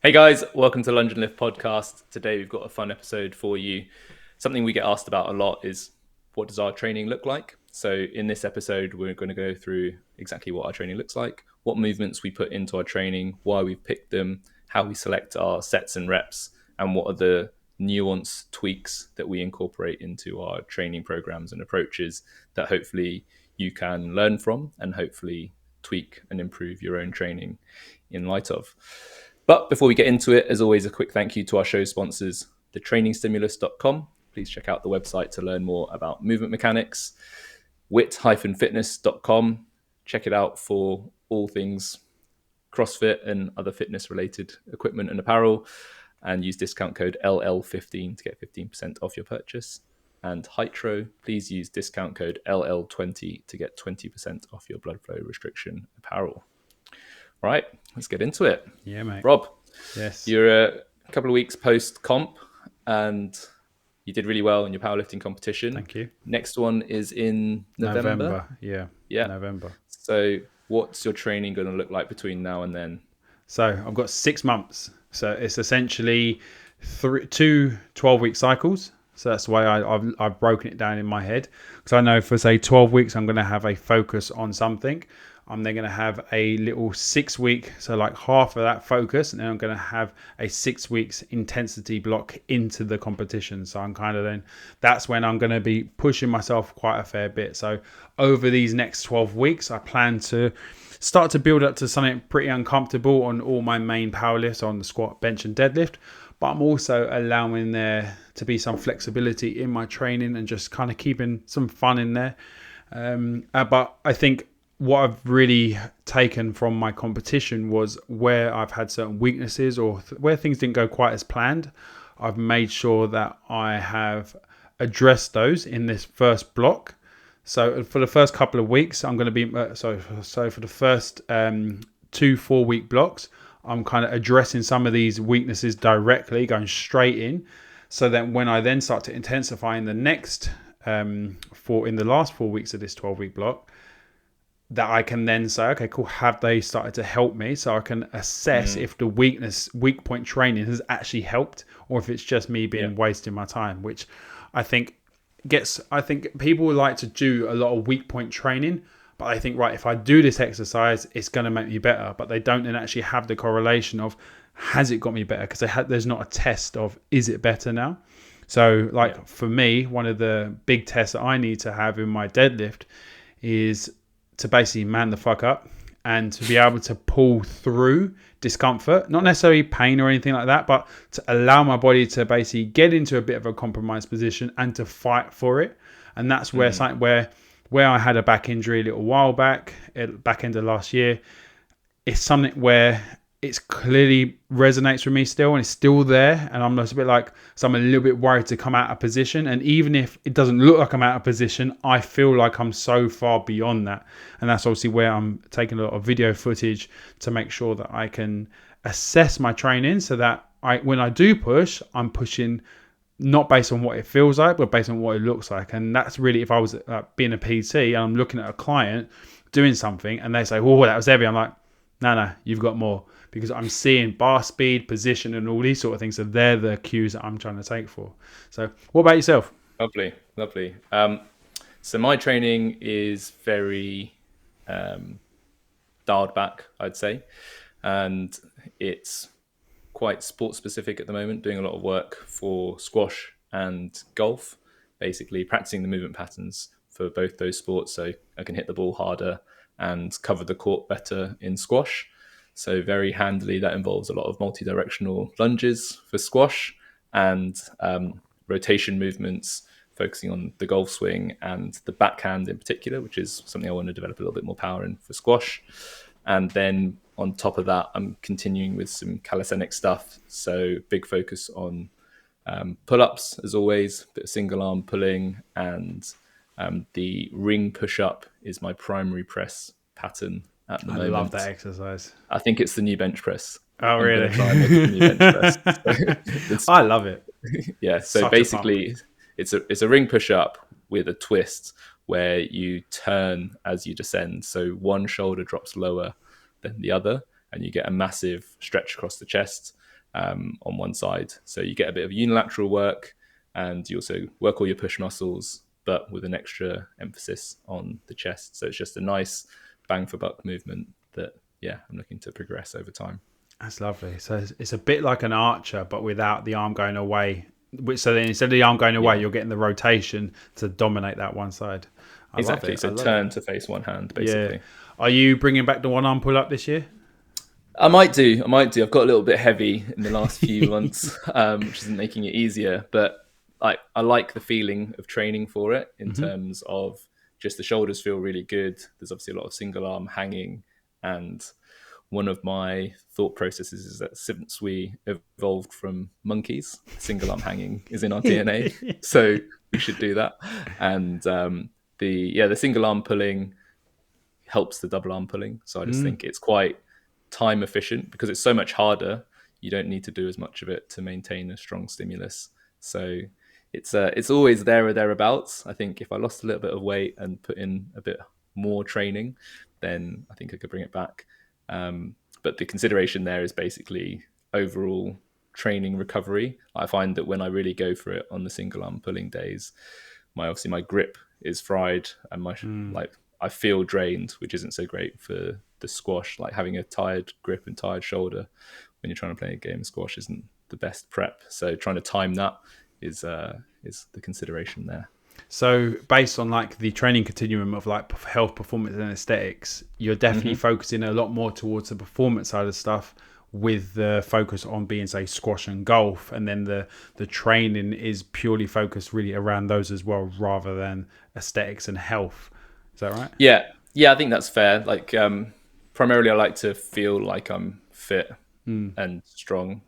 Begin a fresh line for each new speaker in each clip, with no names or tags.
Hey guys, welcome to Lunge and Lift podcast. Today we've got a fun episode for you. Something we get asked about a lot is what does our training look like? So in this episode, we're going to go through exactly what our training looks like, what movements we put into our training, why we've picked them, how we select our sets and reps, and what are the nuanced tweaks that we incorporate into our training programs and approaches that hopefully you can learn from and hopefully tweak and improve your own training in light of. But before we get into it, as always, a quick thank you to our show sponsors, thetrainingstimulus.com. Please check out the website to learn more about movement mechanics. Wit-fitness.com. Check it out for all things CrossFit and other fitness-related equipment and apparel. And use discount code LL15 to get 15% off your purchase. And Hydro, please use discount code LL20 to get 20% off your blood flow restriction apparel. All right, let's get into it.
Yeah, mate.
Rob,
Yes.
you're a couple of weeks post-comp and you did really well in your powerlifting competition.
Thank you.
Next one is in November.
Yeah.
Yeah.
November.
So what's your training going to look like between now and then?
So I've got 6 months. So it's essentially two 12-week cycles. So that's the way I've broken it down in my head. Because I know for, say, 12 weeks, I'm going to have a focus on something. I'm then going to have a little 6 week, so like half of that focus, and then I'm going to have a 6 weeks intensity block into the competition. So I'm kind of that's when I'm going to be pushing myself quite a fair bit. So over these next 12 weeks, I plan to start to build up to something pretty uncomfortable on all my main power lifts, on the squat, bench and deadlift. But I'm also allowing there to be some flexibility in my training and just kind of keeping some fun in there. But I think what I've really taken from my competition was where I've had certain weaknesses or where things didn't go quite as planned. I've made sure that I have addressed those in this first block. So for the first couple of weeks, I'm going to be so for the first 2 4-week blocks, I'm kind of addressing some of these weaknesses directly, going straight in. So that when I then start to intensify in the next in the last 4 weeks of this 12-week block, that I can then say, okay, cool, have they started to help me? So I can assess if the weak point training has actually helped, or if it's just me being wasting my time, which I think people like to do a lot of weak point training, but I think, right, if I do this exercise, it's going to make me better, but they don't then actually have the correlation of, has it got me better? Because there's not a test of, is it better now? So for me, one of the big tests that I need to have in my deadlift is to basically man the fuck up and to be able to pull through discomfort, not necessarily pain or anything like that, but to allow my body to basically get into a bit of a compromised position and to fight for it. And that's where something where I had a back injury a little while back end of last year, it's something where it's clearly resonates with me still, and it's still there. And I'm just a bit so I'm a little bit worried to come out of position. And even if it doesn't look like I'm out of position, I feel like I'm so far beyond that. And that's obviously where I'm taking a lot of video footage to make sure that I can assess my training, so that when I do push, I'm pushing not based on what it feels like, but based on what it looks like. And that's really, if I was being a PT and I'm looking at a client doing something and they say, oh, that was heavy, I'm like, no, you've got more. Because I'm seeing bar speed, position, and all these sort of things. So they're the cues that I'm trying to take for. So what about yourself?
Lovely. So my training is very dialed back, I'd say. And it's quite sports specific at the moment, doing a lot of work for squash and golf, basically practicing the movement patterns for both those sports so I can hit the ball harder and cover the court better in squash. So very handily, that involves a lot of multi-directional lunges for squash and rotation movements, focusing on the golf swing and the backhand in particular, which is something I want to develop a little bit more power in for squash. And then on top of that, I'm continuing with some calisthenic stuff. So big focus on pull-ups, as always, bit of single arm pulling, and the ring push-up is my primary press pattern at the moment.
I love that exercise.
I think it's the new bench press.
Oh, really?
Try and make it the new bench press.
I love it.
Yeah. So basically, it's a ring push-up with a twist where you turn as you descend. So one shoulder drops lower than the other, and you get a massive stretch across the chest. on one side. So you get a bit of unilateral work, and you also work all your push muscles, but with an extra emphasis on the chest. So it's just a nice bang for buck movement that, yeah, I'm looking to progress over time.
That's lovely. So it's a bit like an archer, but without the arm going away. So then instead of the arm going away,
Yeah,
you're getting the rotation to dominate that one side. I love
exactly.
it. I
So
love it.
turn to face one hand,
Yeah.
basically.
Are you bringing back the one arm pull up this year?
I might do. I've got a little bit heavy in the last few months, which isn't making it easier. But I like the feeling of training for it in terms of just the shoulders feel really good. There's obviously a lot of single arm hanging, and one of my thought processes is that since we evolved from monkeys, single arm hanging is in our DNA, so we should do that. And the single arm pulling helps the double arm pulling. So I just think it's quite time efficient because it's so much harder. You don't need to do as much of it to maintain a strong stimulus. So it's always there or thereabouts. I think if I lost a little bit of weight and put in a bit more training, then I think I could bring it back. But the consideration there is basically overall training recovery. I find that when I really go for it on the single arm pulling days, my grip is fried and like I feel drained, which isn't so great for the squash. Like having a tired grip and tired shoulder when you're trying to play a game of squash isn't the best prep. So trying to time that is the consideration there.
So based on like the training continuum of like health, performance and aesthetics, you're definitely focusing a lot more towards the performance side of stuff with the focus on being, say, squash and golf. And then the training is purely focused really around those as well, rather than aesthetics and health. Is that right?
Yeah, I think that's fair. Like primarily I like to feel like I'm fit and strong.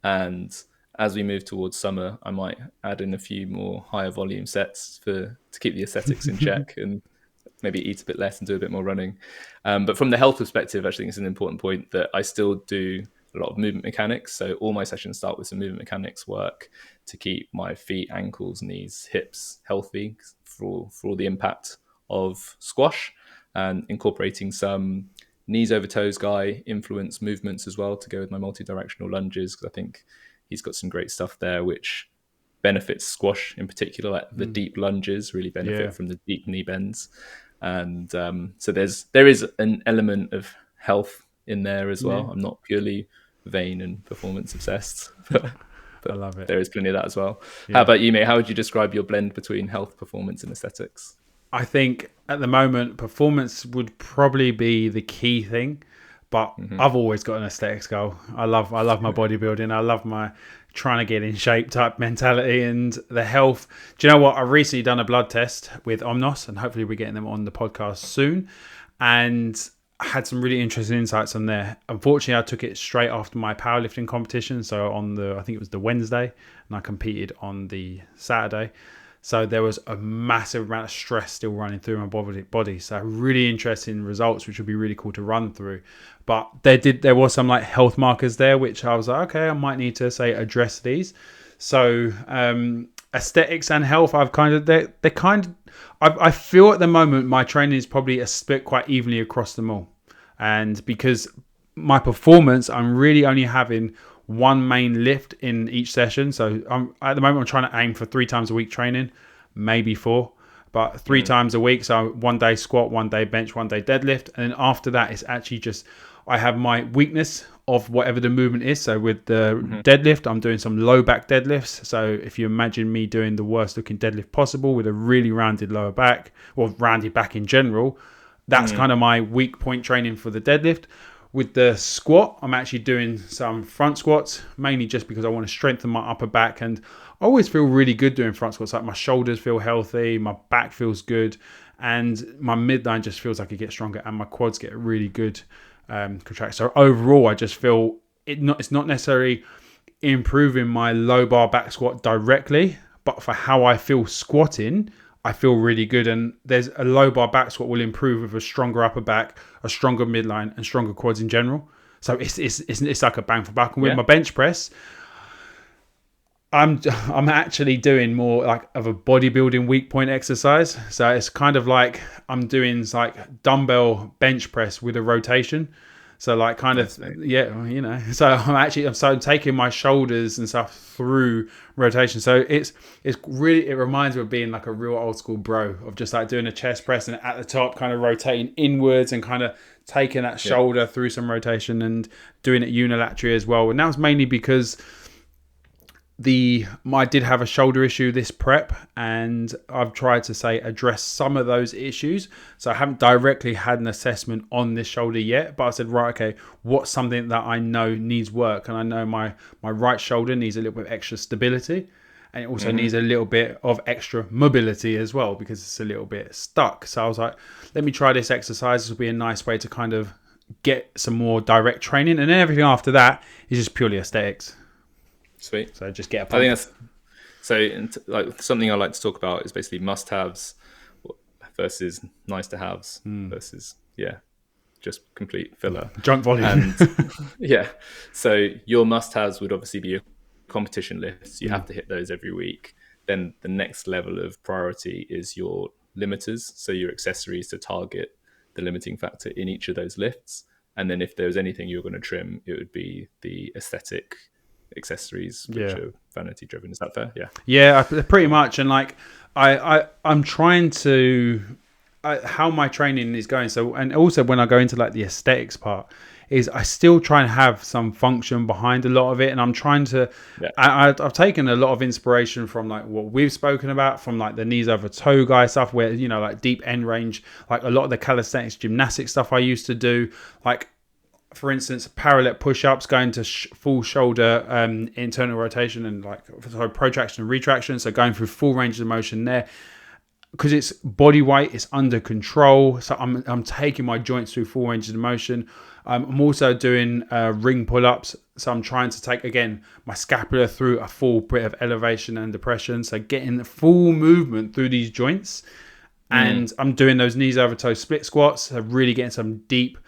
And as we move towards summer, I might add in a few more higher volume sets to keep the aesthetics in check and maybe eat a bit less and do a bit more running. But from the health perspective, I think it's an important point that I still do a lot of movement mechanics. So all my sessions start with some movement mechanics work to keep my feet, ankles, knees, hips healthy for all the impact of squash, and incorporating some knees over toes guy influence movements as well to go with my multi-directional lunges, because I think he's got some great stuff there which benefits squash in particular. Like the deep lunges really benefit from the deep knee bends, and so there is an element of health in there as well. I'm not purely vain and performance obsessed, but
I love it.
there is plenty of that as well. How about you, mate? How would you describe your blend between health, performance and aesthetics?
I think at the moment, performance would probably be the key thing, but I've always got an aesthetics goal. I love my bodybuilding. I love my trying to get in shape type mentality, and the health. Do you know what? I've recently done a blood test with Omnos, and hopefully we're getting them on the podcast soon. And I had some really interesting insights on there. Unfortunately, I took it straight after my powerlifting competition. So I think it was the Wednesday, and I competed on the Saturday. So there was a massive amount of stress still running through my body. So really interesting results, which would be really cool to run through. But there was some like health markers there, which I was like, okay, I might need to address these. So aesthetics and health, I feel at the moment my training is probably a split quite evenly across them all. And because my performance, I'm really only having one main lift in each session. So at the moment I'm trying to aim for 3 times a week training, maybe 4, but 3 times a week. So one day squat, one day bench, one day deadlift. And then after that, it's actually just, I have my weakness of whatever the movement is. So with the deadlift, I'm doing some low back deadlifts. So if you imagine me doing the worst looking deadlift possible with a really rounded lower back, or rounded back in general, that's kind of my weak point training for the deadlift. With the squat, I'm actually doing some front squats, mainly just because I want to strengthen my upper back. And I always feel really good doing front squats. Like my shoulders feel healthy, my back feels good, and my midline just feels like it gets stronger, and my quads get really good contract. So overall, I just feel it's not necessarily improving my low bar back squat directly, but for how I feel squatting, I feel really good. And there's a low bar back squat will improve with a stronger upper back, a stronger midline, and stronger quads in general. So it's like a bang for buck. And with my bench press, I'm actually doing more like of a bodybuilding weak point exercise. So it's kind of like I'm doing like dumbbell bench press with a rotation. So like kind of,
Nice, mate.
so I'm taking my shoulders and stuff through rotation. So it's really, it reminds me of being like a real old school bro, of just like doing a chest press and at the top kind of rotating inwards and kind of taking that
Yeah.
shoulder through some rotation and doing it unilaterally as well. And that was mainly because I did have a shoulder issue this prep, and I've tried to address some of those issues. So I haven't directly had an assessment on this shoulder yet, but I said, right, okay, what's something that I know needs work? And I know my right shoulder needs a little bit of extra stability, and it also needs a little bit of extra mobility as well, because it's a little bit stuck. So I was like, let me try this exercise. This will be a nice way to kind of get some more direct training, and then everything after that is just purely aesthetics.
Sweet.
So just get a
I
pump.
think that's so. Like something I like to talk about is basically must-haves versus nice-to-haves versus just complete filler.
Junk volume.
And yeah, so your must-haves would obviously be your competition lifts. You have to hit those every week. Then the next level of priority is your limiters, so your accessories to target the limiting factor in each of those lifts. And then if there was anything you were going to trim, it would be the aesthetic accessories, which are vanity driven. Is that fair?
Yeah, pretty much. And like I'm trying to how my training is going. So, and also when I go into like the aesthetics part, is I still try and have some function behind a lot of it, and I'm trying to I've taken a lot of inspiration from like what we've spoken about, from like the knees over toe guy stuff, where like deep end range, like a lot of the calisthenics gymnastic stuff I used to do, like for instance, parallel push-ups, going to full shoulder internal rotation, and like protraction and retraction. So going through full range of motion there, because it's body weight, it's under control. So I'm taking my joints through full range of motion. I'm also doing ring pull-ups. So I'm trying to take, again, my scapula through a full bit of elevation and depression. So getting the full movement through these joints. And I'm doing those knees over toe split squats. So really getting some deep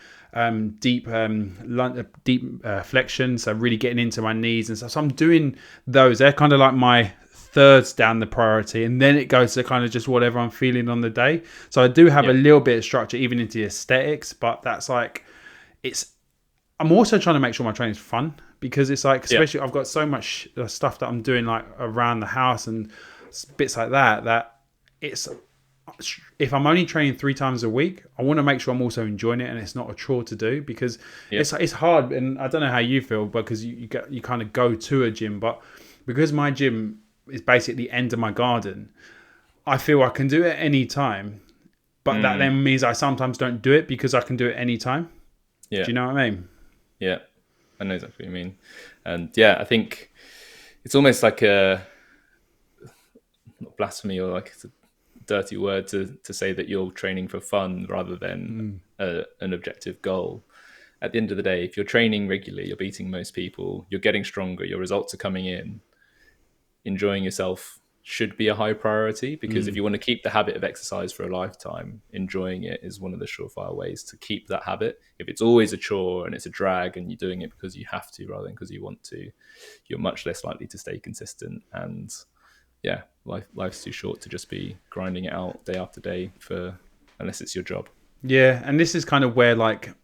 flexion, so really getting into my knees and stuff. So I'm doing those. They're kind of like my thirds down the priority, and then it goes to kind of just whatever I'm feeling on the day. So I do have a little bit of structure even into the aesthetics, but that's like, I'm also trying to make sure my training is fun, because it's like, especially I've got so much stuff that I'm doing like around the house and bits like that it's, if I'm only training 3 times a week, I want to make sure I'm also enjoying it and it's not a chore to do, because it's hard. And I don't know how you feel, because you kind of go to a gym, but because my gym is basically the end of my garden, I feel I can do it at any time, but that then means I sometimes don't do it because I can do it any time. Do you know what I mean?
Yeah, I know exactly what you mean. And I think it's almost like a not blasphemy, or like it's a dirty word to say that you're training for fun rather than an objective goal. At the end of the day, if you're training regularly, you're beating most people, you're getting stronger, your results are coming in, enjoying yourself should be a high priority, because if you want to keep the habit of exercise for a lifetime, enjoying it is one of the surefire ways to keep that habit. If it's always a chore and it's a drag and you're doing it because you have to rather than because you want to, you're much less likely to stay consistent. And life's too short to just be grinding it out day after day unless it's your job.
Yeah, and this is kind of where like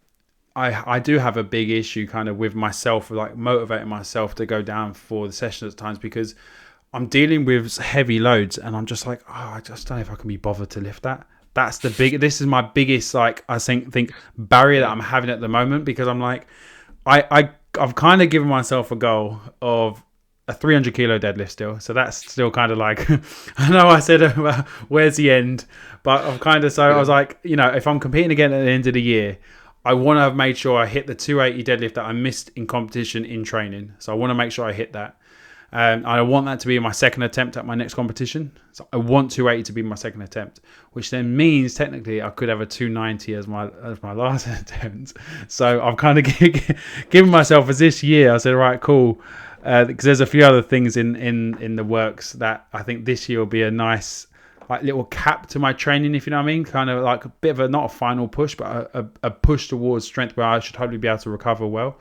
I do have a big issue kind of with myself, like motivating myself to go down for the session at times, because I'm dealing with heavy loads and I'm just like, I just don't know if I can be bothered to lift that. This is my biggest, like, I think barrier that I'm having at the moment, because I'm like, I've kind of given myself a goal of a 300 kilo deadlift still. So that's still kind of like, I know I said, where's the end? But I'm kind of, I was like, if I'm competing again at the end of the year, I want to have made sure I hit the 280 deadlift that I missed in competition in training. So I want to make sure I hit that. I want that to be my second attempt at my next competition. So I want 280 to be my second attempt, which then means technically I could have a 290 as my last attempt. So I've kind of given myself as this year. I said, right, cool, because there's a few other things in the works that I think this year will be a nice like little cap to my training, if you know what I mean. Kind of like a bit of not a final push, but a push towards strength where I should hopefully be able to recover well.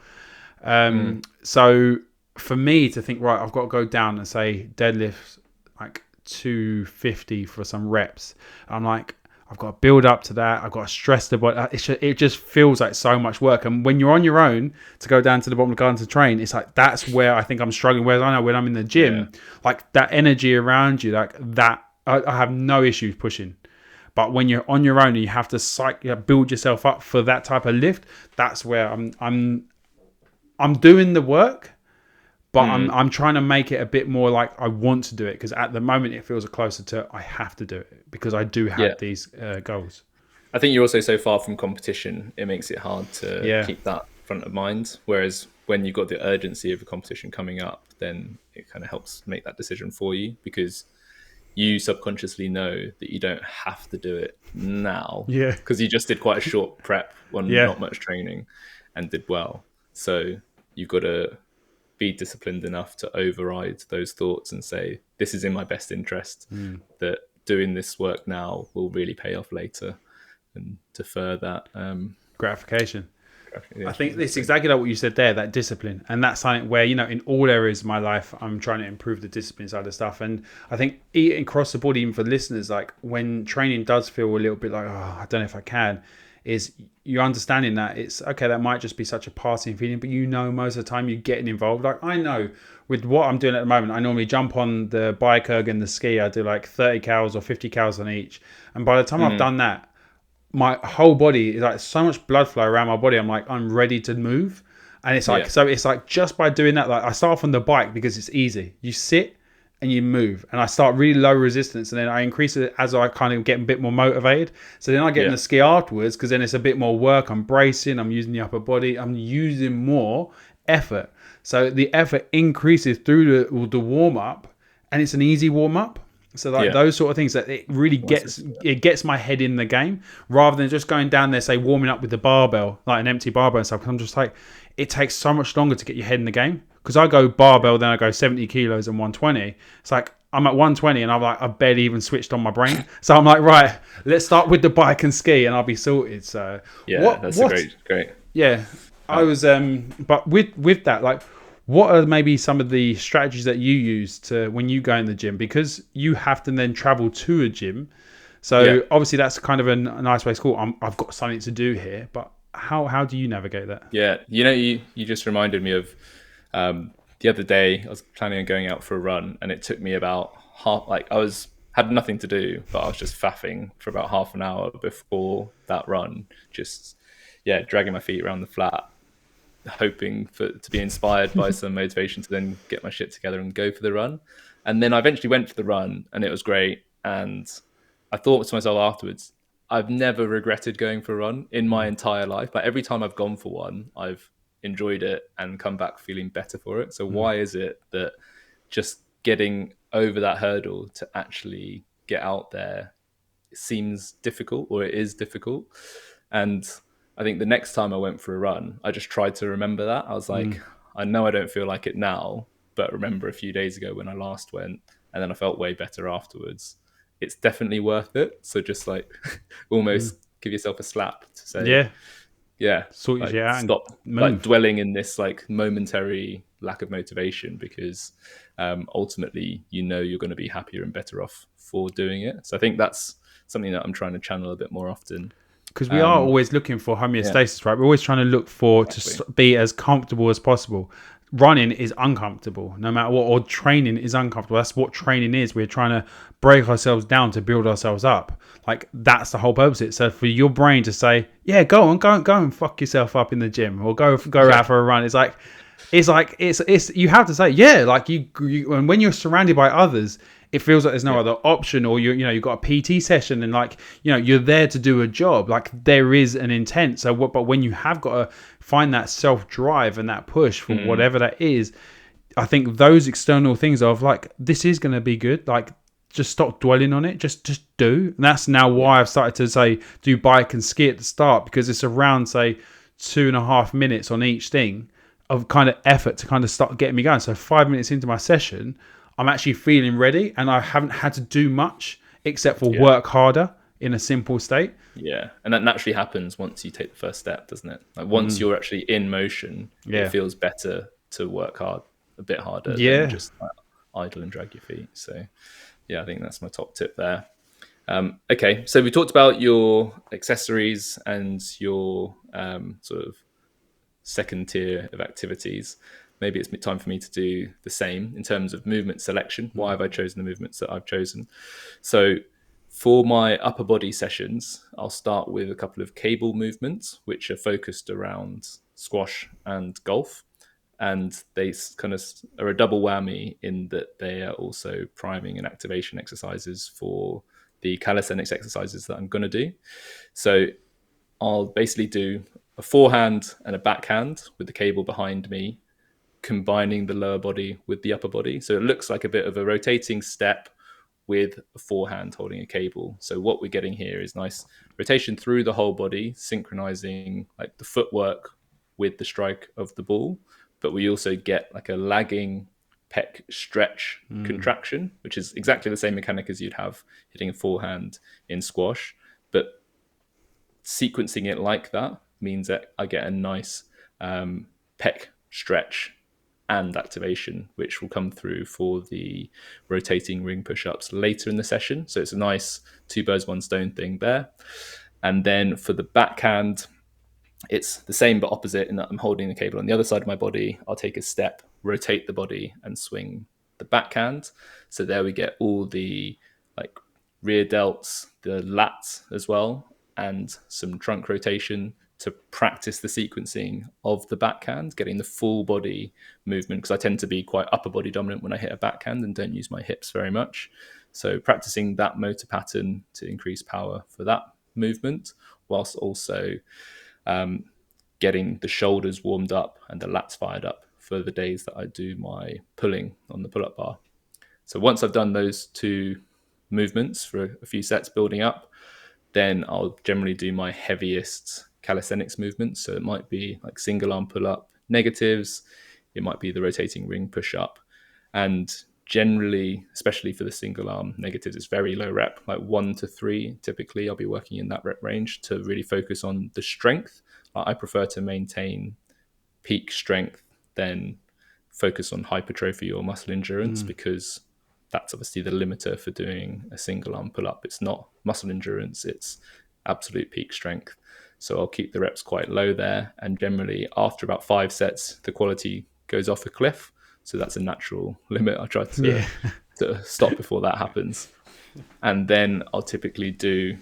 So for me to think, right, I've got to go down and say deadlift like 250 for some reps. I'm like, I've got to build up to that. I've got to stress the body. It just feels like so much work. And when you're on your own to go down to the bottom of the garden to train, it's like that's where I think I'm struggling. Whereas I know when I'm in the
Yeah.
gym, like that energy around you, like that, I have no issues pushing. But when you're on your own and you have to build yourself up for that type of lift, that's where I'm doing the work, but I'm trying to make it a bit more like I want to do it, because at the moment it feels closer to I have to do it because I do
Yeah.
have these goals.
I think you're also so far from competition, it makes it hard to
Yeah.
keep that front of mind. Whereas when you've got the urgency of a competition coming up, then it kind of helps make that decision for you, because you subconsciously know that you don't have to do it now,
Yeah.
because you just did quite a short prep on
Yeah.
not much training and did well. So you've got to be disciplined enough to override those thoughts and say, this is in my best interest, that doing this work now will really pay off later, and defer that
Gratification. I think
gratification.
it's exactly like what you said there, that discipline. And that's something where, in all areas of my life, I'm trying to improve the discipline side of stuff. And I think eating across the board, even for listeners, like when training does feel a little bit like, oh, I don't know if I can, is you're understanding that it's okay, that might just be such a passing feeling, but most of the time you're getting involved. Like I know with what I'm doing at the moment, I normally jump on the bike erg and the ski. I do like 30 cals or 50 cals on each. And by the time I've done that, my whole body is like so much blood flow around my body. I'm like, I'm ready to move. And it's like, so it's like just by doing that, like I start off on the bike because it's easy. You sit and you move, and I start really low resistance, and then I increase it as I kind of get a bit more motivated. So then I get in the ski afterwards, because then it's a bit more work. I'm bracing, I'm using the upper body, I'm using more effort. So the effort increases through the warm up, and it's an easy warm up. So like those sort of things, that it really gets my head in the game, rather than just going down there, say warming up with the barbell, like an empty barbell and stuff. I'm just like, it takes so much longer to get your head in the game, because I go barbell, then I go 70 kilos and 120. It's like I'm at 120 and I've barely even switched on my brain. So I'm like, right, let's start with the bike and ski and I'll be sorted. So
That's a great.
Yeah, I was but with that, like, what are maybe some of the strategies that you use to when you go in the gym, because you have to then travel to a gym. So obviously that's kind of a nice way to call. I've got something to do here, but how do you navigate that?
Yeah, you just reminded me of the other day. I was planning on going out for a run, and it took me about had nothing to do, but I was just faffing for about half an hour before that run, just dragging my feet around the flat, hoping to be inspired by some motivation to then get my shit together and go for the run. And then I eventually went for the run, and it was great. And I thought to myself afterwards, I've never regretted going for a run in my entire life. Like every time I've gone for one, I've enjoyed it and come back feeling better for it. So why is it that just getting over that hurdle to actually get out there seems difficult, or it is difficult? And I think the next time I went for a run, I just tried to remember that. I was like, I know I don't feel like it now, but remember a few days ago when I last went, and then I felt way better afterwards. It's definitely worth it. So just like almost give yourself a slap to say,
sort
like,
you out and
stop
move.
like dwelling in this like momentary lack of motivation, because ultimately you're going to be happier and better off for doing it. So I think that's something that I'm trying to channel a bit more often,
because we are always looking for homeostasis, right? We're always trying to look for to be as comfortable as possible. Running is uncomfortable, no matter what, or training is uncomfortable. That's what training is. We're trying to break ourselves down to build ourselves up. Like that's the whole purpose of it. So for your brain to say, "Yeah, go and fuck yourself up in the gym, or go out for a run," it's you have to say, yeah, like you and when you're surrounded by others, it feels like there's no other option, or you've got a PT session, and like you're there to do a job. Like there is an intent. So but when you have got to find that self drive and that push for whatever that is, I think those external things of like, this is going to be good. Like just stop dwelling on it. Just do. And that's now why I've started to say do bike and ski at the start, because it's around say 2.5 minutes on each thing of kind of effort to kind of start getting me going. So 5 minutes into my session, I'm actually feeling ready, and I haven't had to do much except for work harder in a simple state.
Yeah, and that naturally happens once you take the first step, doesn't it? Like once you're actually in motion, it feels better to work hard, a bit harder than just idle and drag your feet. So yeah, I think that's my top tip there. Okay, so we talked about your accessories and your sort of second tier of activities. Maybe it's time for me to do the same in terms of movement selection. Why have I chosen the movements that I've chosen? So for my upper body sessions, I'll start with a couple of cable movements, which are focused around squash and golf. And they kind of are a double whammy in that they are also priming and activation exercises for the calisthenics exercises that I'm going to do. So I'll basically do a forehand and a backhand with the cable behind me, combining the lower body with the upper body. So it looks like a bit of a rotating step with a forehand holding a cable. So what we're getting here is nice rotation through the whole body, synchronizing like the footwork with the strike of the ball. But we also get like a lagging pec stretch contraction, which is exactly the same mechanic as you'd have hitting a forehand in squash. But sequencing it like that means that I get a nice pec stretch and activation, which will come through for the rotating ring push-ups later in the session. So it's a nice two birds, one stone thing there. And then for the backhand, it's the same but opposite in that I'm holding the cable on the other side of my body. I'll take a step, rotate the body, and swing the backhand. So there we get all the like rear delts, the lats as well, and some trunk rotation to practice the sequencing of the backhand, getting the full body movement, because I tend to be quite upper body dominant when I hit a backhand and don't use my hips very much. So practicing that motor pattern to increase power for that movement, whilst also getting the shoulders warmed up and the lats fired up for the days that I do my pulling on the pull-up bar. So once I've done those two movements for a few sets building up, then I'll generally do my heaviest calisthenics movements. So it might be like single arm pull-up negatives, it might be the rotating ring push-up. And generally, especially for the single arm negatives, it's very low rep, like 1 to 3. Typically, I'll be working in that rep range to really focus on the strength. I prefer to maintain peak strength than focus on hypertrophy or muscle endurance, because that's obviously the limiter for doing a single arm pull up. It's not muscle endurance, it's absolute peak strength. So I'll keep the reps quite low there. And generally, after about 5 sets, the quality goes off a cliff. So that's a natural limit. I try to stop before that happens. And then I'll typically do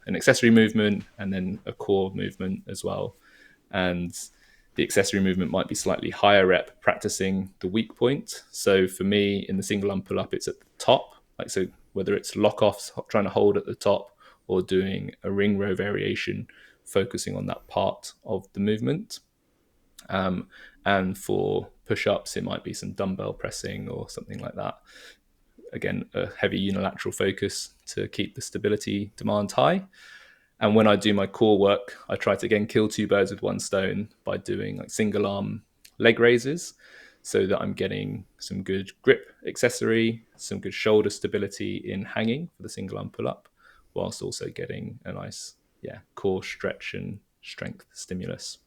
an accessory movement and then a core movement as well. And the accessory movement might be slightly higher rep, practicing the weak point. So for me, in the single arm pull up, it's at the top. Like, so whether it's lock offs, trying to hold at the top, or doing a ring row variation, focusing on that part of the movement. And for push-ups, it might be some dumbbell pressing or something like that. Again, a heavy unilateral focus to keep the stability demand high. And when I do my core work, I try to, again, kill two birds with one stone by doing like single arm leg raises, so that I'm getting some good grip accessory, some good shoulder stability in hanging for the single arm pull-up, whilst also getting a nice core stretch and strength stimulus.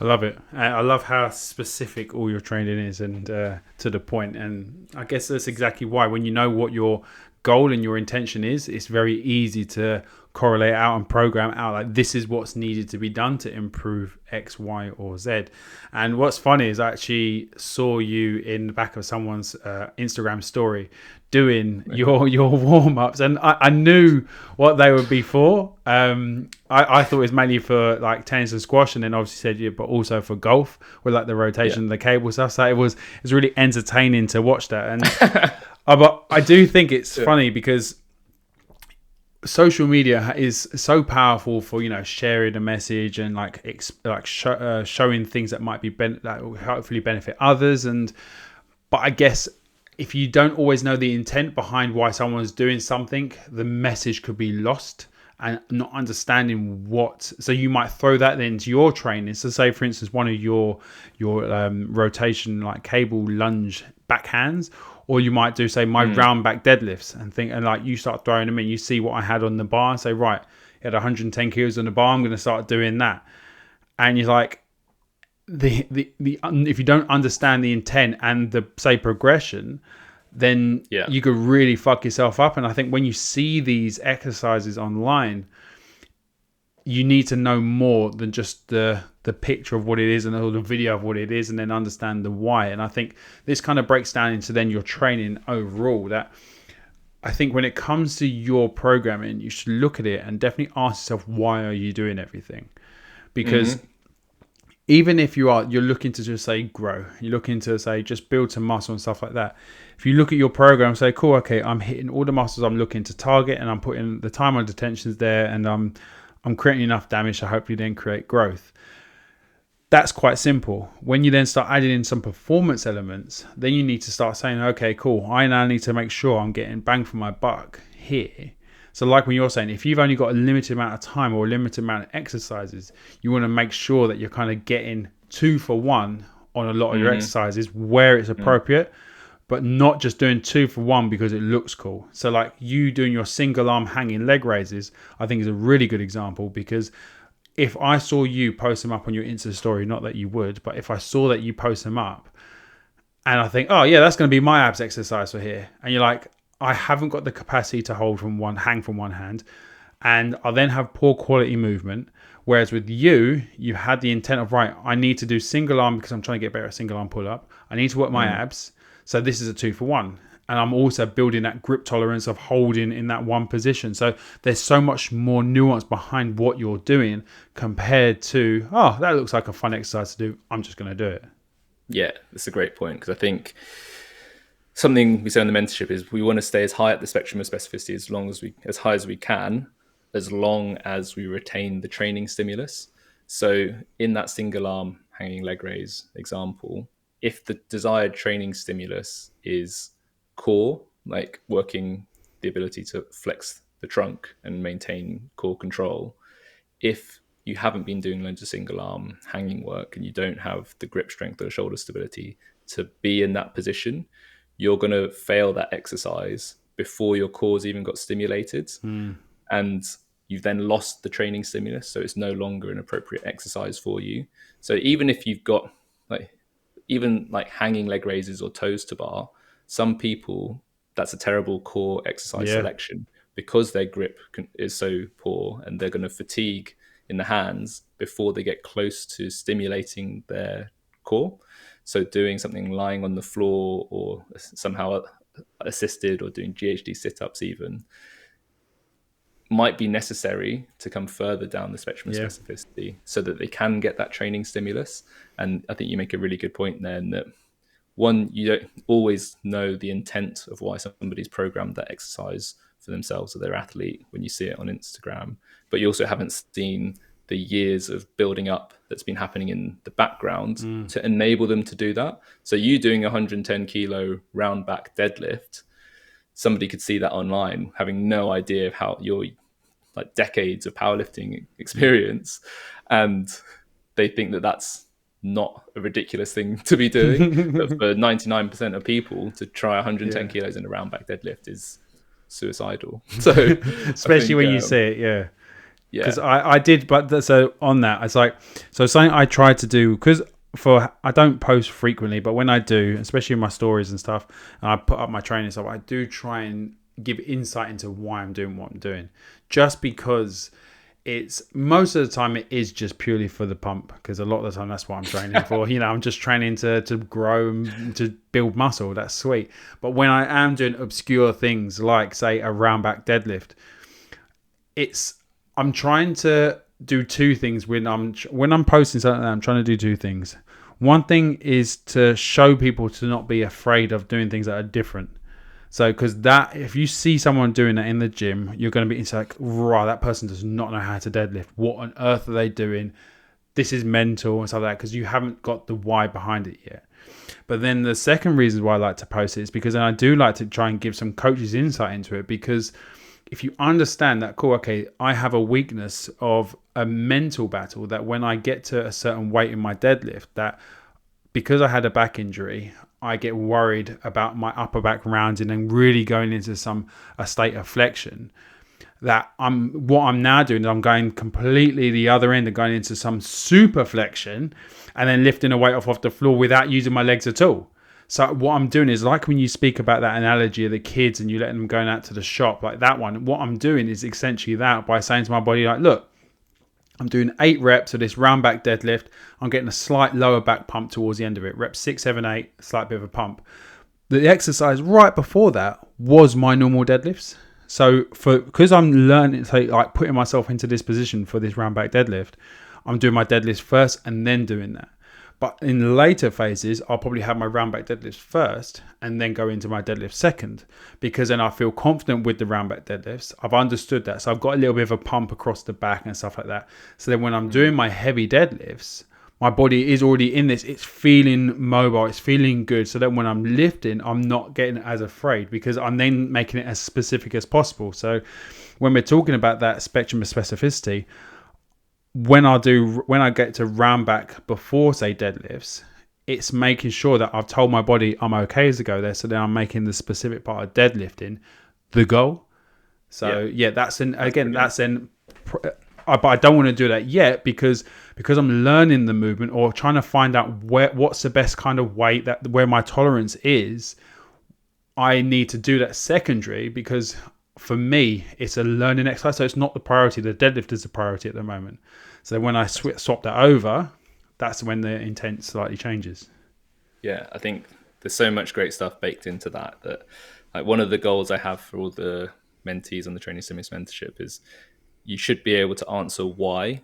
I love it. I love how specific all your training is and to the point. And I guess that's exactly why, when you know what your goal and your intention is, it's very easy to correlate out and program out like this is what's needed to be done to improve X, Y, or Z. And what's funny is I actually saw you in the back of someone's Instagram story doing your warm-ups, and I knew what they would be for. I thought it was mainly for like tennis and squash, and then obviously said but also for golf with like the rotation of the cable stuff. So it was really entertaining to watch that. And but I do think it's funny because social media is so powerful for sharing a message and showing things that might be that will hopefully benefit others. But I guess if you don't always know the intent behind why someone's doing something, the message could be lost and not understanding what. So you might throw that into your training. So say, for instance, one of your rotation like cable lunge backhands, or you might do, say, my round back deadlifts and like you start throwing them in. You see what I had on the bar and say, right, you had 110 kilos on the bar. I'm going to start doing that. And you're like, if you don't understand the intent and the, say, progression, then
Yeah.
you could really fuck yourself up. And I think when you see these exercises online, you need to know more than just the picture of what it is and or the video of what it is, and then understand the why. And I think this kind of breaks down into then your training overall. That I think when it comes to your programming, you should look at it and definitely ask yourself, why are you doing everything? Because even if you're looking to just say grow, you're looking to say just build some muscle and stuff like that. If you look at your program and say, cool, okay, I'm hitting all the muscles I'm looking to target, and I'm putting the time on detentions there, and I'm creating enough damage to hopefully then create growth. That's quite simple. When you then start adding in some performance elements, then you need to start saying, okay, cool, I now need to make sure I'm getting bang for my buck here. So like when you're saying, if you've only got a limited amount of time or a limited amount of exercises, you want to make sure that you're kind of getting 2 for 1 on a lot of your exercises where it's appropriate, but not just doing 2 for 1 because it looks cool. So like you doing your single arm hanging leg raises, I think is a really good example, because if I saw you post them up on your Insta story, not that you would, but if I saw that you post them up and I think, oh yeah, that's going to be my abs exercise for here. And you're like, I haven't got the capacity to hang from one hand. And I then have poor quality movement. Whereas with you, you had the intent of, right, I need to do single arm because I'm trying to get better at single arm pull up. I need to work my abs. So this is a 2 for 1. And I'm also building that grip tolerance of holding in that one position. So there's so much more nuance behind what you're doing compared to, oh, that looks like a fun exercise to do, I'm just going to do it.
Yeah, that's a great point, because I think something we say in the mentorship is we want to stay as high at the spectrum of specificity as high as we can, as long as we retain the training stimulus. So in that single arm hanging leg raise example, if the desired training stimulus is core, like working the ability to flex the trunk and maintain core control, if you haven't been doing loads of single arm hanging work and you don't have the grip strength or shoulder stability to be in that position, you're going to fail that exercise before your core's even got stimulated. And you've then lost the training stimulus, so it's no longer an appropriate exercise for you. So even if you've got like hanging leg raises or toes to bar, some people, that's a terrible core exercise selection, because their grip is so poor and they're going to fatigue in the hands before they get close to stimulating their core. So doing something lying on the floor or somehow assisted, or doing GHD sit-ups even, might be necessary to come further down the spectrum of specificity so that they can get that training stimulus. And I think you make a really good point there, in that one, you don't always know the intent of why somebody's programmed that exercise for themselves or their athlete when you see it on Instagram, but you also haven't seen the years of building up that's been happening in the background to enable them to do that. So you doing 110 kilo round back deadlift, somebody could see that online, having no idea of how your like decades of powerlifting experience, and they think that that's not a ridiculous thing to be doing. But for 99% of people, to try 110 kilos in a round back deadlift is suicidal. So
especially when you see it, because I did, but so on that, it's like, so something I tried to do, because I don't post frequently, but when I do, especially in my stories and stuff, and I put up my training stuff, I do try and give insight into why I'm doing what I'm doing, just because it's most of the time it is just purely for the pump, because a lot of the time that's what I'm training for. I'm just training to grow and to build muscle. That's sweet. But when I am doing obscure things like, say, a round back deadlift, I'm trying to do two things when I'm posting something. I'm trying to do two things. One thing is to show people to not be afraid of doing things that are different. So, because that, if you see someone doing that in the gym, you're going to be like, right, that person does not know how to deadlift. What on earth are they doing? This is mental and stuff like that, because you haven't got the why behind it yet. But then the second reason why I like to post it is because then I do like to try and give some coaches insight into it, because if you understand that, cool, okay, I have a weakness of a mental battle, that when I get to a certain weight in my deadlift, that because I had a back injury, I get worried about my upper back rounding and really going into a state of flexion. What I'm now doing is I'm going completely the other end and going into some super flexion and then lifting a weight off the floor without using my legs at all. So what I'm doing is, like when you speak about that analogy of the kids and you let them going out to the shop, like that one, what I'm doing is essentially that, by saying to my body, like, look, I'm doing 8 reps of this round back deadlift. I'm getting a slight lower back pump towards the end of it. Rep 6, 7, 8, slight bit of a pump. The exercise right before that was my normal deadlifts. So because I'm learning, so like putting myself into this position for this round back deadlift, I'm doing my deadlifts first and then doing that. But in later phases, I'll probably have my round back deadlifts first and then go into my deadlift second, because then I feel confident with the round back deadlifts. I've understood that. So I've got a little bit of a pump across the back and stuff like that. So then when I'm doing my heavy deadlifts, my body is already in this. It's feeling mobile. It's feeling good. So that when I'm lifting, I'm not getting as afraid, because I'm then making it as specific as possible. So when we're talking about that spectrum of specificity, when I get to round back before, say, deadlifts, it's making sure that I've told my body I'm okay to go there. So then I'm making the specific part of deadlifting the goal. So that's but I don't want to do that yet, because I'm learning the movement or trying to find out what's the best kind of weight, that where my tolerance is. I need to do that secondary, because for me, it's a learning exercise. So it's not the priority. The deadlift is the priority at the moment. So when I swap that over, that's when the intent slightly changes.
Yeah, I think there's so much great stuff baked into that like one of the goals I have for all the mentees on the Training Stimulus Mentorship is you should be able to answer why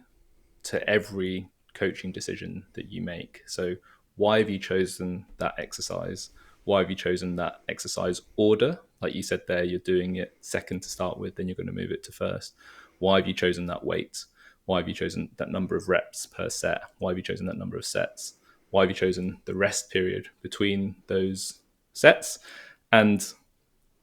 to every coaching decision that you make. So why have you chosen that exercise? Why have you chosen that exercise order? Like you said there, you're doing it second to start with, then you're going to move it to first. Why have you chosen that weight? Why have you chosen that number of reps per set? Why have you chosen that number of sets? Why have you chosen the rest period between those sets? And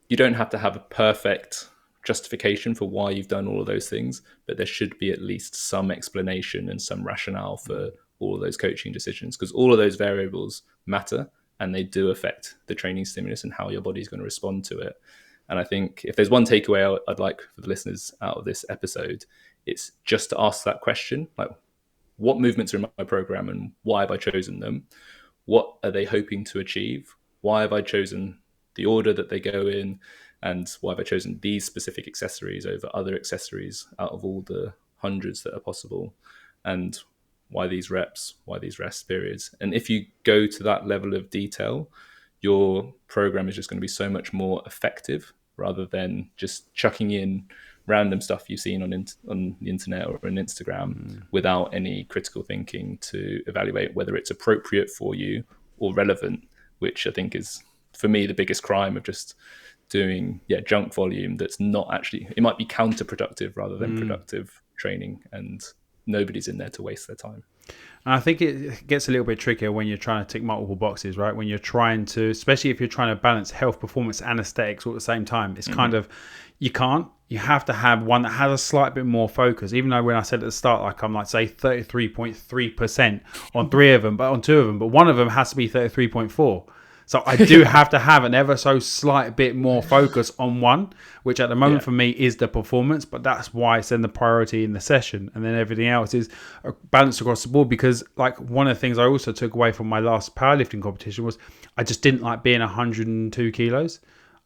you don't have to have a perfect justification for why you've done all of those things, but there should be at least some explanation and some rationale for all of those coaching decisions, because all of those variables matter and they do affect the training stimulus and how your body's going to respond to it. And I think if there's one takeaway I'd like for the listeners out of this episode, it's just to ask that question, like, what movements are in my program and why have I chosen them? What are they hoping to achieve? Why have I chosen the order that they go in? And why have I chosen these specific accessories over other accessories out of all the hundreds that are possible? And why these reps? Why these rest periods? And if you go to that level of detail, your program is just going to be so much more effective, rather than just chucking in random stuff you've seen on the internet or on Instagram without any critical thinking to evaluate whether it's appropriate for you or relevant, which I think is, for me, the biggest crime of just doing junk volume that's not actually, it might be counterproductive rather than productive training, and nobody's in there to waste their time.
And I think it gets a little bit trickier when you're trying to tick multiple boxes, right? When you're trying to, especially if you're trying to balance health, performance, and aesthetics all at the same time, it's kind of, you have to have one that has a slight bit more focus. Even though when I said at the start, like I'm like, say 33.3% on 3 of them, but on 2 of them, but one of them has to be 33.4. So I do have to have an ever so slight bit more focus on one, which at the moment for me is the performance, but that's why it's then the priority in the session. And then everything else is balanced across the board, because like one of the things I also took away from my last powerlifting competition was I just didn't like being 102 kilos.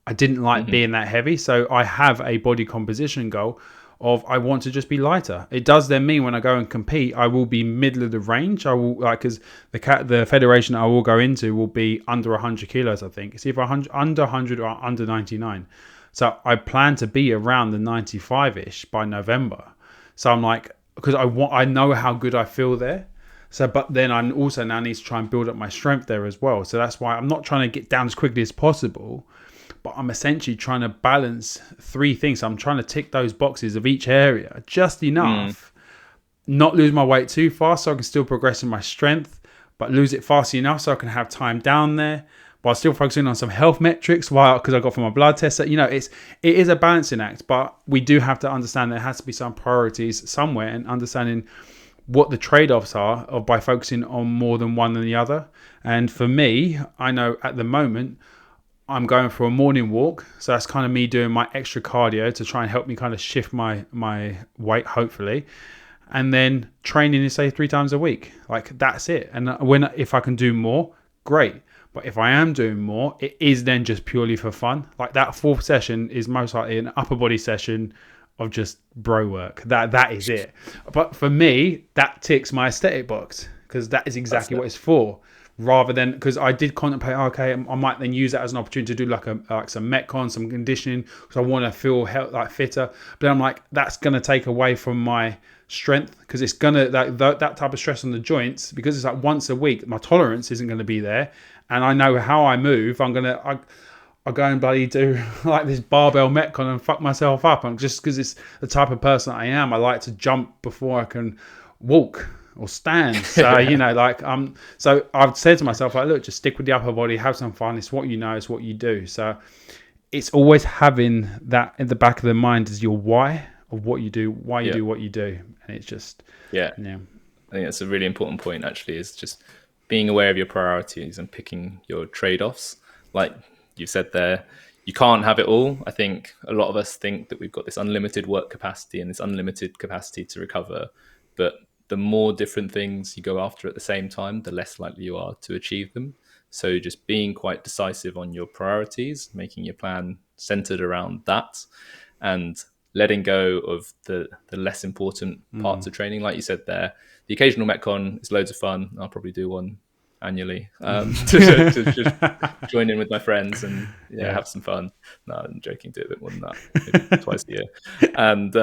I didn't like being that heavy. So I have a body composition goal of I want to just be lighter. It does then mean when I go and compete, I will be middle of the range. I will, like, because the federation I will go into will be under 100 kilos. I think it's either under 100 or under 99. So I plan to be around the 95-ish by November. So I'm like, because I know how good I feel there. So, but then I also now need to try and build up my strength there as well. So that's why I'm not trying to get down as quickly as possible, but I'm essentially trying to balance 3 things. So I'm trying to tick those boxes of each area just enough, not lose my weight too fast so I can still progress in my strength, but lose it fast enough so I can have time down there while still focusing on some health metrics because I got from my blood test. So, it is a balancing act, but we do have to understand there has to be some priorities somewhere, and understanding what the trade-offs are by focusing on more than one than the other. And for me, I know at the moment, I'm going for a morning walk. So that's kind of me doing my extra cardio to try and help me kind of shift my weight, hopefully. And then training, say 3 times a week. Like that's it. And if I can do more, great. But if I am doing more, it is then just purely for fun. Like that fourth session is most likely an upper body session of just bro work. That is it. But for me, that ticks my aesthetic box because that is
That's
exactly
it.
what it's for. Rather than because I did contemplate, okay, I might then use that as an opportunity to do like some metcon, some conditioning because I want to feel like fitter. But I'm like, that's gonna take away from my strength because it's gonna that type of stress on the joints because it's like once a week. My tolerance isn't going to be there, and I know how I move. I go and bloody do like this barbell metcon and fuck myself up. And just because it's the type of person I am, I like to jump before I can walk or stand. So, so I've said to myself, like, look, just stick with the upper body, have some fun. It's what you know, it's what you do. So it's always having that in the back of the mind as your why of what you do, why you
Yeah.
do what you do. And it's just,
Yeah.
yeah.
I think that's a really important point, actually, is just being aware of your priorities and picking your trade-offs. Like you said there, you can't have it all. I think a lot of us think that we've got this unlimited work capacity and this unlimited capacity to recover. But the more different things you go after at the same time, the less likely you are to achieve them. So just being quite decisive on your priorities, making your plan centered around that, and letting go of the less important parts of training. Like you said there, the occasional Metcon is loads of fun. I'll probably do one annually to just join in with my friends and
Yeah.
have some fun. No, I'm joking. Do a bit more than that, maybe twice a year. And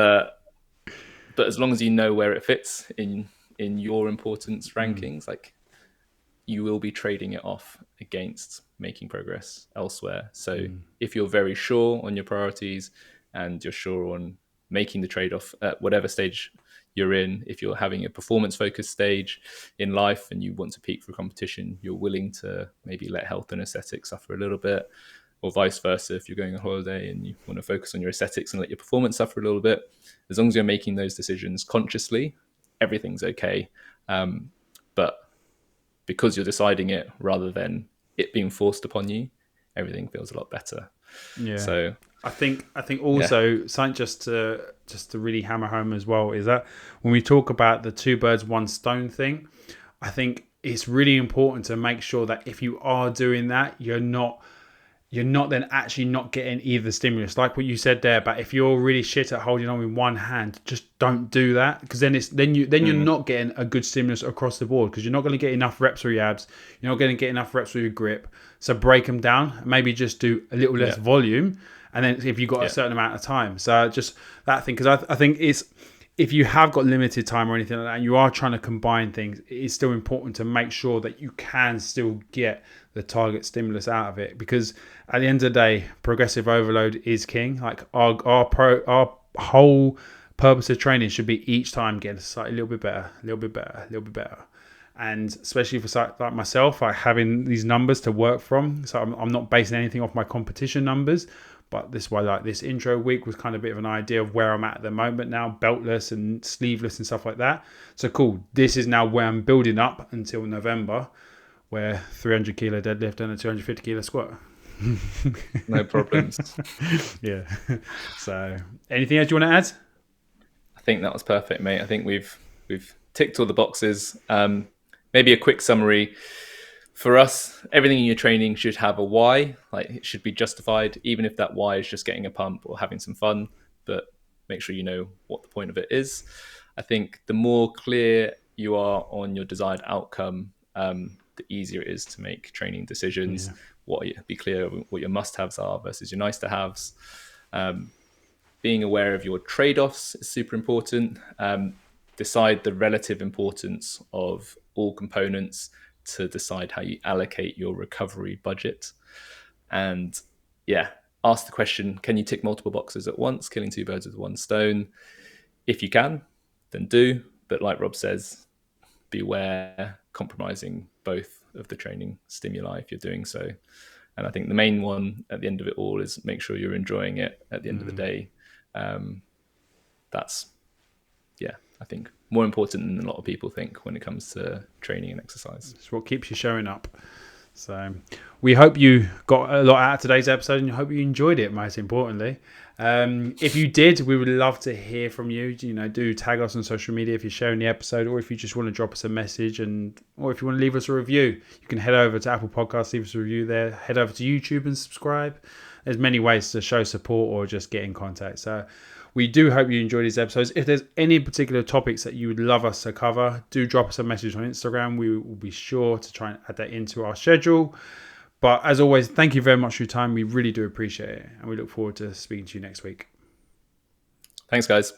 but as long as you know where it fits in your importance rankings, like you will be trading it off against making progress elsewhere. So if you're very sure on your priorities and you're sure on making the trade-off at whatever stage you're in, if you're having a performance-focused stage in life and you want to peak for competition, you're willing to maybe let health and aesthetics suffer a little bit, or vice versa. If you're going on holiday and you want to focus on your aesthetics and let your performance suffer a little bit, as long as you're making those decisions consciously, everything's okay. But because you're deciding it rather than it being forced upon you, everything feels a lot better.
Yeah.
So
I think
yeah,
also something just to really hammer home as well is that when we talk about the two birds one stone thing, I think it's really important to make sure that if you are doing that, you're not then actually not getting either stimulus. Like what you said there, but if you're really shit at holding on with one hand, just don't do that because you're not getting a good stimulus across the board because you're not going to get enough reps with your abs. You're not going to get enough reps with your grip. So break them down. Maybe just do a little less volume, and then if you've got a certain amount of time. So just that thing because I think it's. If you have got limited time or anything like that and you are trying to combine things, it is still important to make sure that you can still get the target stimulus out of it because at the end of the day, progressive overload is king. Like our whole purpose of training should be each time getting a little bit better, a little bit better, a little bit better. And especially for like myself, like having these numbers to work from. So I'm not basing anything off my competition numbers. But this way, like this intro week was kind of a bit of an idea of where I'm at the moment now, beltless and sleeveless and stuff like that. So cool. This is now where I'm building up until November, where 300 kilo deadlift and a 250 kilo squat.
no problems.
Yeah. So anything else you want to add?
I think that was perfect, mate. I think we've ticked all the boxes. Maybe a quick summary. For us, everything in your training should have a why. Like it should be justified, even if that why is just getting a pump or having some fun. But make sure you know what the point of it is. I think the more clear you are on your desired outcome, the easier it is to make training decisions. Be clear what your must-haves are versus your nice-to-haves. Being aware of your trade-offs is super important. Decide the relative importance of all components to decide how you allocate your recovery budget. And ask the question, can you tick multiple boxes at once, killing two birds with one stone? If you can, then do. But like Rob says, beware compromising both of the training stimuli if you're doing so. And I think the main one at the end of it all is make sure you're enjoying it at the end of the day. That's, I think more important than a lot of people think when it comes to training and exercise.
It's what keeps you showing up. So we hope you got a lot out of today's episode and I hope you enjoyed it, most importantly. If you did, we would love to hear from you. Do tag us on social media if you're sharing the episode, or if you just want to drop us a message, or if you want to leave us a review, you can head over to Apple Podcasts, leave us a review there. Head over to YouTube and subscribe. There's many ways to show support or just get in contact. So we do hope you enjoy these episodes. If there's any particular topics that you would love us to cover, do drop us a message on Instagram. We will be sure to try and add that into our schedule. But as always, thank you very much for your time. We really do appreciate it. And we look forward to speaking to you next week.
Thanks, guys.